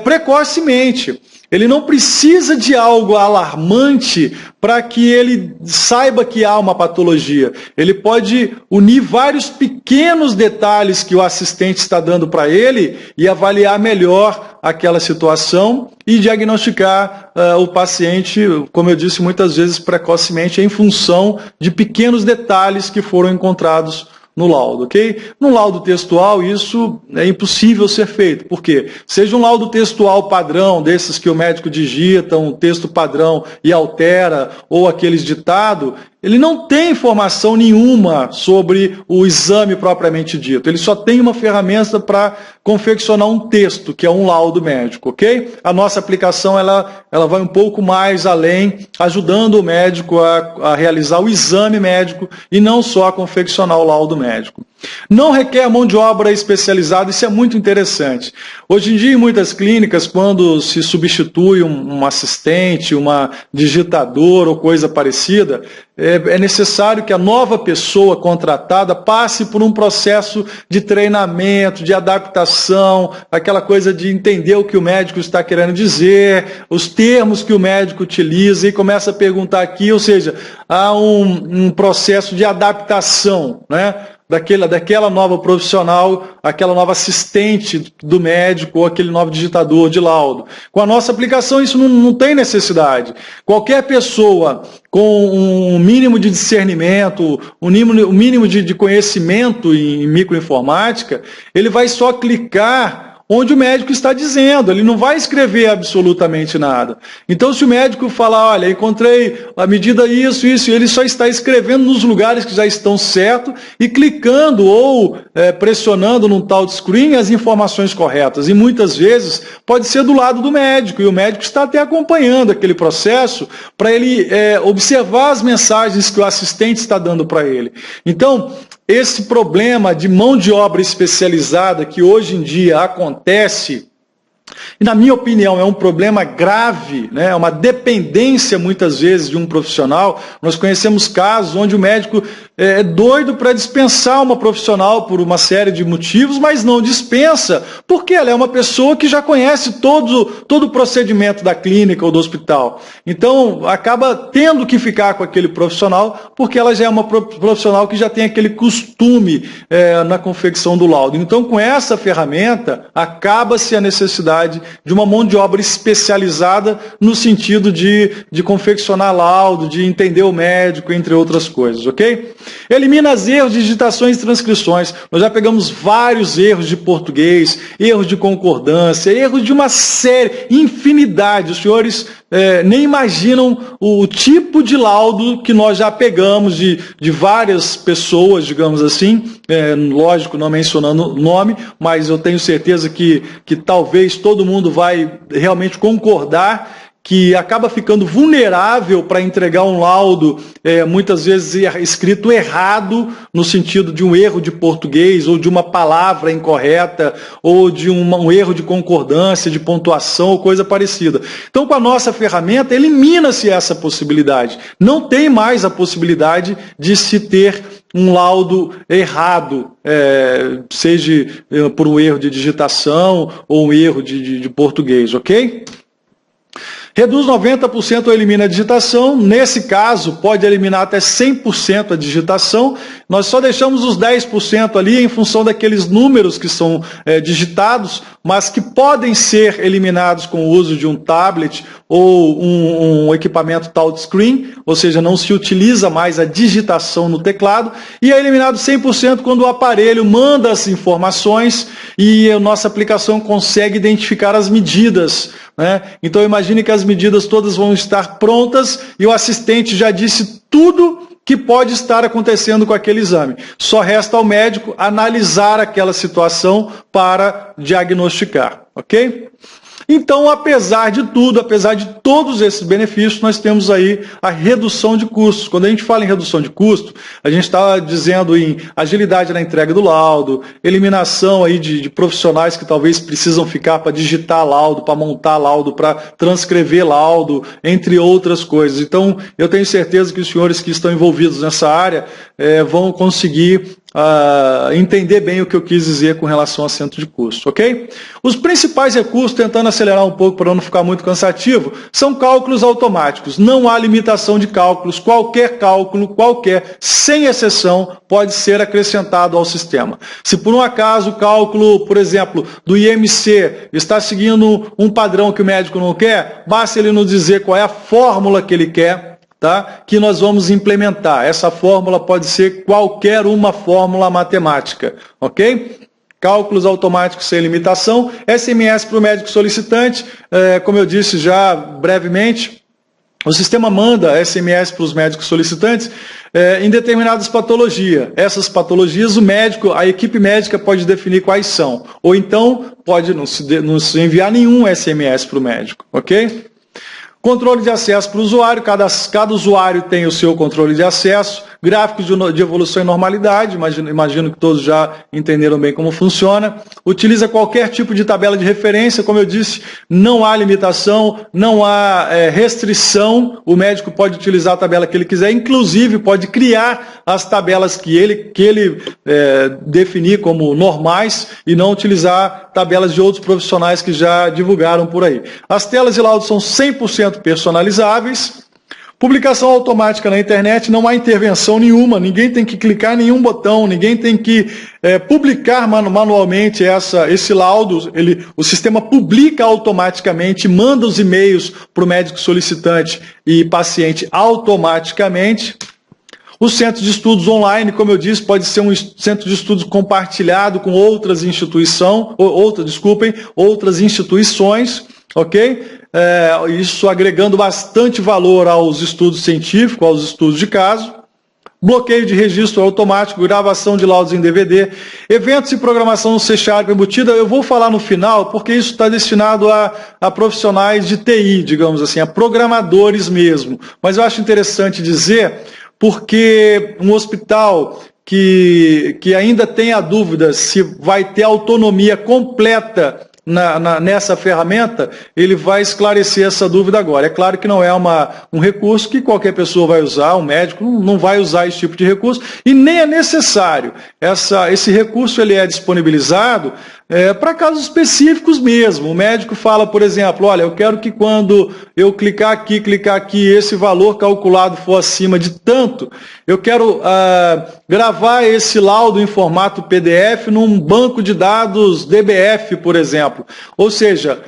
Speaker 1: precocemente. Ele não precisa de algo alarmante para que ele saiba que há uma patologia. Ele pode unir vários pequenos detalhes que o assistente está dando para ele e avaliar melhor aquela situação e diagnosticar o paciente, como eu disse muitas vezes precocemente, em função de pequenos detalhes que foram encontrados no laudo, ok? No laudo textual, isso é impossível ser feito. Por quê? Seja um laudo textual padrão, desses que o médico digita, um texto padrão e altera, ou aqueles ditado, ele não tem informação nenhuma sobre o exame propriamente dito. Ele só tem uma ferramenta para confeccionar um texto, que é um laudo médico, ok? A nossa aplicação ela vai um pouco mais além, ajudando o médico a realizar o exame médico e não só a confeccionar o laudo médico. Não requer mão de obra especializada, isso é muito interessante. Hoje em dia, em muitas clínicas, quando se substitui um assistente, uma digitadora ou coisa parecida, é necessário que a nova pessoa contratada passe por um processo de treinamento, de adaptação, aquela coisa de entender o que o médico está querendo dizer, os termos que o médico utiliza e começa a perguntar aqui, ou seja, há um processo de adaptação, né? Daquela nova profissional, aquela nova assistente do médico ou aquele novo digitador de laudo. Com a nossa aplicação isso não tem necessidade. Qualquer pessoa com um mínimo de discernimento, um mínimo de conhecimento em microinformática, ele vai só clicar onde o médico está dizendo, ele não vai escrever absolutamente nada. Então, se o médico falar, olha, encontrei a medida isso, ele só está escrevendo nos lugares que já estão certos e clicando ou pressionando num touchscreen as informações corretas. E muitas vezes pode ser do lado do médico, e o médico está até acompanhando aquele processo para ele observar as mensagens que o assistente está dando para ele. Então, esse problema de mão de obra especializada que hoje em dia acontece, e na minha opinião é um problema grave, né? É uma dependência muitas vezes de um profissional. Nós conhecemos casos onde o médico é doido para dispensar uma profissional por uma série de motivos, mas não dispensa, porque ela é uma pessoa que já conhece todo o procedimento da clínica ou do hospital. Então, acaba tendo que ficar com aquele profissional, porque ela já é uma profissional que já tem aquele costume na confecção do laudo. Então, com essa ferramenta, acaba-se a necessidade de uma mão de obra especializada no sentido de confeccionar laudo, de entender o médico, entre outras coisas, ok? Elimina os erros de digitações e transcrições. Nós já pegamos vários erros de português, erros de concordância, erros de uma série, infinidade. Os senhores nem imaginam o tipo de laudo que nós já pegamos de várias pessoas, digamos assim, lógico, não mencionando o nome, mas eu tenho certeza que talvez todo mundo vai realmente concordar que acaba ficando vulnerável para entregar um laudo, muitas vezes escrito errado, no sentido de um erro de português, ou de uma palavra incorreta, ou de um erro de concordância, de pontuação, ou coisa parecida. Então, com a nossa ferramenta, elimina-se essa possibilidade. Não tem mais a possibilidade de se ter um laudo errado, seja por um erro de digitação, ou um erro de português, ok? Reduz 90% ou elimina a digitação. Nesse caso, pode eliminar até 100% a digitação. Nós só deixamos os 10% ali em função daqueles números que são digitados, mas que podem ser eliminados com o uso de um tablet ou um equipamento touchscreen, ou seja, não se utiliza mais a digitação no teclado, e é eliminado 100% quando o aparelho manda as informações e a nossa aplicação consegue identificar as medidas, né? Então imagine que as medidas todas vão estar prontas e o assistente já disse tudo que pode estar acontecendo com aquele exame. Só resta ao médico analisar aquela situação para diagnosticar, ok? Então, apesar de tudo, apesar de todos esses benefícios, nós temos aí a redução de custos. Quando a gente fala em redução de custo, a gente está dizendo em agilidade na entrega do laudo, eliminação aí de profissionais que talvez precisam ficar para digitar laudo, para montar laudo, para transcrever laudo, entre outras coisas. Então, eu tenho certeza que os senhores que estão envolvidos nessa área vão conseguir entender bem o que eu quis dizer com relação ao centro de custo, ok? Os principais recursos, tentando acelerar um pouco para não ficar muito cansativo, são cálculos automáticos. Não há limitação de cálculos, qualquer cálculo, sem exceção, pode ser acrescentado ao sistema. Se por um acaso o cálculo, por exemplo, do IMC está seguindo um padrão que o médico não quer, basta ele nos dizer qual é a fórmula que ele quer, tá? Que nós vamos implementar. Essa fórmula pode ser qualquer uma fórmula matemática, ok? Cálculos automáticos sem limitação, SMS para o médico solicitante, como eu disse já brevemente, O sistema manda SMS para os médicos solicitantes em determinadas patologias. Essas patologias, o médico, a equipe médica pode definir quais são. Ou então, pode não se enviar nenhum SMS para o médico, ok? Controle de acesso para o usuário, cada usuário tem o seu controle de acesso, gráficos de evolução e normalidade, imagino que todos já entenderam bem como funciona. Utiliza qualquer tipo de tabela de referência, como eu disse, não há limitação, não há restrição, o médico pode utilizar a tabela que ele quiser, inclusive pode criar as tabelas que ele definir como normais e não utilizar tabelas de outros profissionais que já divulgaram por aí. As telas e laudos são 100% personalizáveis. Publicação automática na internet, não há intervenção nenhuma, ninguém tem que clicar em nenhum botão, ninguém tem que publicar manualmente esse laudo, o sistema publica automaticamente, manda os e-mails para o médico solicitante e paciente automaticamente. O centro de estudos online, como eu disse, pode ser um centro de estudos compartilhado com outras instituições, ok? Isso agregando bastante valor aos estudos científicos, aos estudos de caso. Bloqueio de registro automático, gravação de laudos em DVD, eventos e programação no C# embutida. Eu vou falar no final, porque isso está destinado a profissionais de TI, digamos assim, a programadores mesmo. Mas eu acho interessante dizer, porque um hospital que ainda tem a dúvida se vai ter autonomia completa nessa ferramenta, ele vai esclarecer essa dúvida agora. É claro que não é um recurso que qualquer pessoa vai usar, um médico não vai usar esse tipo de recurso, e nem é necessário. Esse recurso ele é disponibilizado para casos específicos mesmo. O médico fala, por exemplo, olha, eu quero que quando eu clicar aqui, esse valor calculado for acima de tanto, eu quero gravar esse laudo em formato PDF num banco de dados DBF, por exemplo. Ou seja,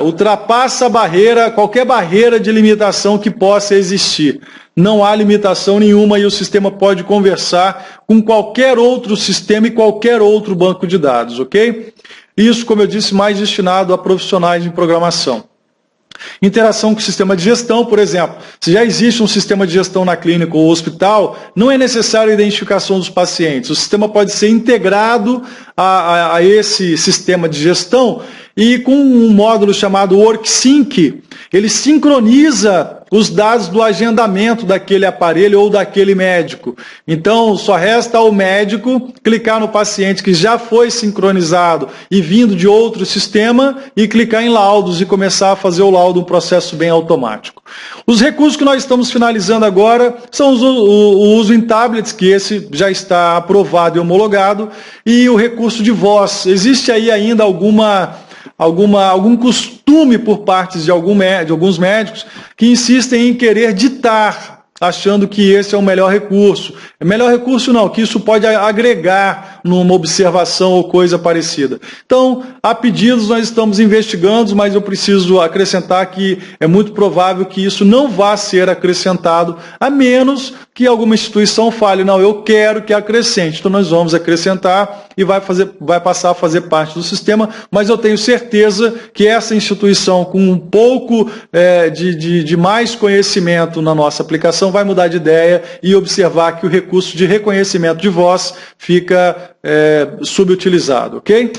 Speaker 1: ultrapassa a barreira, qualquer barreira de limitação que possa existir. Não há limitação nenhuma e o sistema pode conversar com qualquer outro sistema e qualquer outro banco de dados, ok? Isso, como eu disse, mais destinado a profissionais de programação. Interação com o sistema de gestão, por exemplo, se já existe um sistema de gestão na clínica ou hospital, não é necessário a identificação dos pacientes. O sistema pode ser integrado a esse sistema de gestão e com um módulo chamado WorkSync, ele sincroniza os dados do agendamento daquele aparelho ou daquele médico. Então, só resta ao médico clicar no paciente que já foi sincronizado e vindo de outro sistema e clicar em laudos e começar a fazer o laudo, um processo bem automático. Os recursos que nós estamos finalizando agora são o uso em tablets, que esse já está aprovado e homologado, e o recurso de voz. Existe aí ainda algum costume por parte de alguns médicos que insistem em querer ditar, achando que esse é o melhor recurso. Melhor recurso não, que isso pode agregar numa observação ou coisa parecida. Então, a pedidos nós estamos investigando, mas eu preciso acrescentar que é muito provável que isso não vá ser acrescentado, a menos que alguma instituição fale, não, eu quero que acrescente. Então, nós vamos acrescentar e vai passar a fazer parte do sistema, mas eu tenho certeza que essa instituição, com um pouco de mais conhecimento na nossa aplicação, vai mudar de ideia e observar que o recurso de reconhecimento de voz fica subutilizado, ok?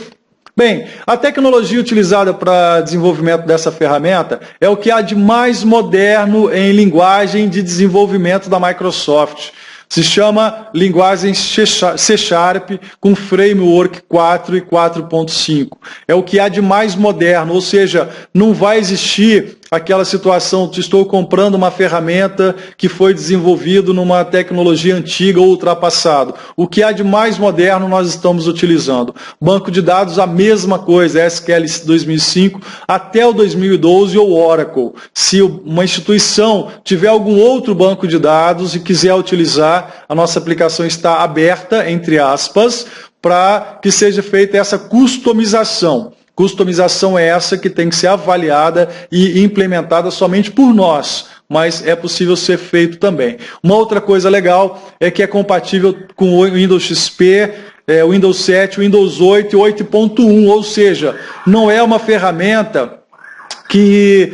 Speaker 1: Bem, a tecnologia utilizada para desenvolvimento dessa ferramenta é o que há de mais moderno em linguagem de desenvolvimento da Microsoft. Se chama linguagem C# com Framework 4 e 4.5. É o que há de mais moderno, ou seja, não vai existir aquela situação de estou comprando uma ferramenta que foi desenvolvida numa tecnologia antiga ou ultrapassada. O que há de mais moderno nós estamos utilizando. Banco de dados, a mesma coisa, SQL 2005 até o 2012 ou Oracle. Se uma instituição tiver algum outro banco de dados e quiser utilizar, a nossa aplicação está aberta, entre aspas, para que seja feita essa customização. Customização é essa que tem que ser avaliada e implementada somente por nós, mas é possível ser feito também. Uma outra coisa legal é que é compatível com o Windows XP, o Windows 7, o Windows 8 e 8.1, ou seja, não é uma ferramenta que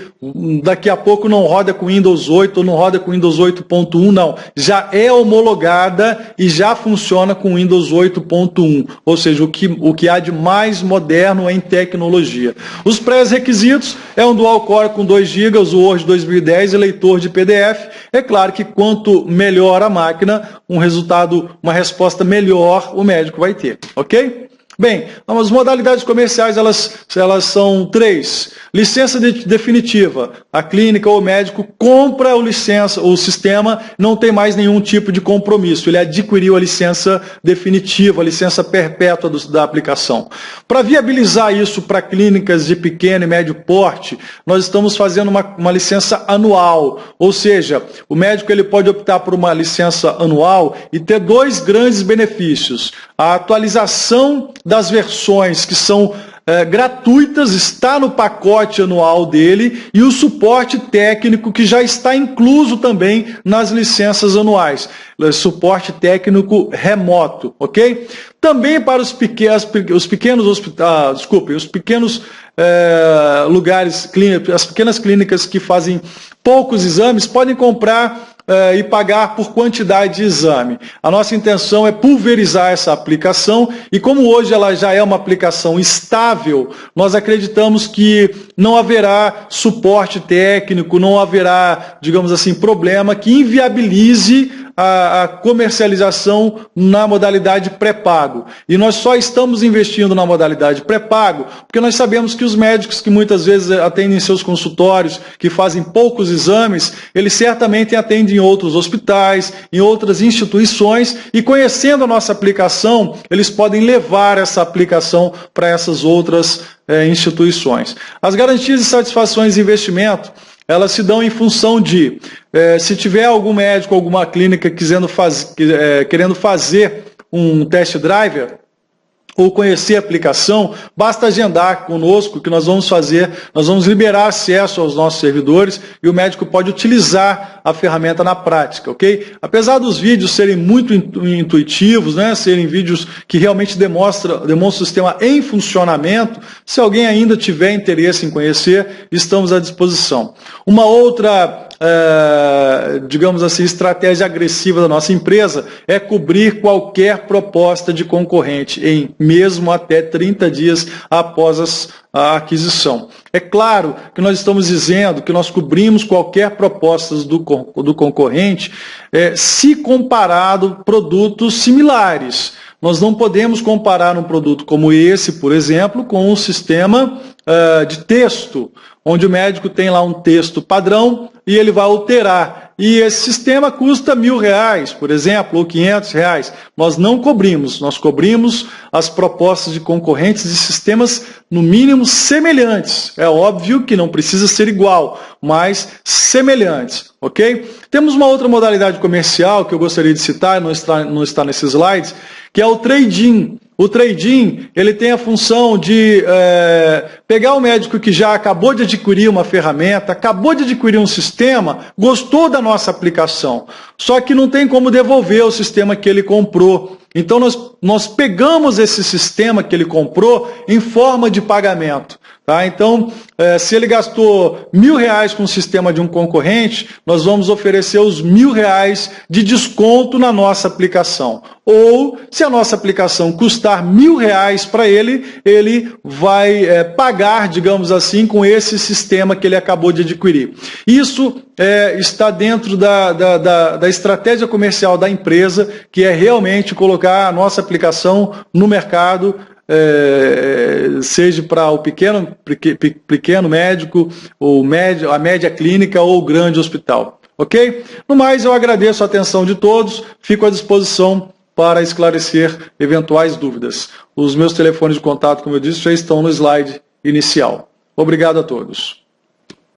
Speaker 1: daqui a pouco não roda com Windows 8 ou não roda com Windows 8.1, não. Já é homologada e já funciona com Windows 8.1, ou seja, o que há de mais moderno em tecnologia. Os pré-requisitos é um dual-core com 2 GB, o Word 2010 e leitor de PDF. É claro que quanto melhor a máquina, uma resposta melhor o médico vai ter, ok? Bem, as modalidades comerciais elas são 3. Licença definitiva. A clínica ou o médico compra o sistema, não tem mais nenhum tipo de compromisso. Ele adquiriu a licença definitiva, a licença perpétua da aplicação. Para viabilizar isso para clínicas de pequeno e médio porte, nós estamos fazendo uma licença anual. Ou seja, o médico ele pode optar por uma licença anual e ter 2 grandes benefícios. A atualização das versões que são gratuitas está no pacote anual dele e o suporte técnico que já está incluso também nas licenças anuais. Suporte técnico remoto, ok? Também para os pequenos lugares, as pequenas clínicas que fazem poucos exames podem comprar e pagar por quantidade de exame. A nossa intenção é pulverizar essa aplicação e como hoje ela já é uma aplicação estável, nós acreditamos que não haverá suporte técnico, não haverá, digamos assim, problema que inviabilize a comercialização na modalidade pré-pago. E nós só estamos investindo na modalidade pré-pago porque nós sabemos que os médicos que muitas vezes atendem em seus consultórios, que fazem poucos exames, eles certamente atendem em outros hospitais, em outras instituições, e conhecendo a nossa aplicação, eles podem levar essa aplicação para essas outras instituições. As garantias de satisfações de investimento, elas se dão em função de, se tiver algum médico, alguma clínica querendo fazer um test driver, ou conhecer a aplicação, basta agendar conosco que nós vamos liberar acesso aos nossos servidores e o médico pode utilizar a ferramenta na prática, ok? Apesar dos vídeos serem muito intuitivos, né, serem vídeos que realmente demonstram o sistema em funcionamento, se alguém ainda tiver interesse em conhecer, estamos à disposição. Uma outra digamos assim, estratégia agressiva da nossa empresa é cobrir qualquer proposta de concorrente, mesmo até 30 dias após a aquisição. É claro que nós estamos dizendo que nós cobrimos qualquer proposta do concorrente se comparado produtos similares. Nós não podemos comparar um produto como esse, por exemplo, com um sistema de texto, onde o médico tem lá um texto padrão e ele vai alterar. E esse sistema custa R$1.000, por exemplo, ou R$500. Nós não cobrimos, nós cobrimos as propostas de concorrentes de sistemas, no mínimo, semelhantes. É óbvio que não precisa ser igual, mas semelhantes, ok? Temos uma outra modalidade comercial que eu gostaria de citar, não está nesses slides, que é o trade-in. O trade-in, ele tem a função de pegar o médico que já acabou de adquirir uma ferramenta, acabou de adquirir um sistema, gostou da nossa aplicação, só que não tem como devolver o sistema que ele comprou. Então nós pegamos esse sistema que ele comprou em forma de pagamento. Tá? Então, se ele gastou R$1.000 com o sistema de um concorrente, nós vamos oferecer os R$1.000 de desconto na nossa aplicação. Ou, se a nossa aplicação custar R$1.000 para ele, ele vai pagar, digamos assim, com esse sistema que ele acabou de adquirir. Isso está dentro da estratégia comercial da empresa, que é realmente colocar a nossa aplicação no mercado, seja para o pequeno médico, a média clínica ou o grande hospital. Ok? No mais, eu agradeço a atenção de todos, fico à disposição para esclarecer eventuais dúvidas. Os meus telefones de contato, como eu disse, já estão no slide inicial. Obrigado a todos.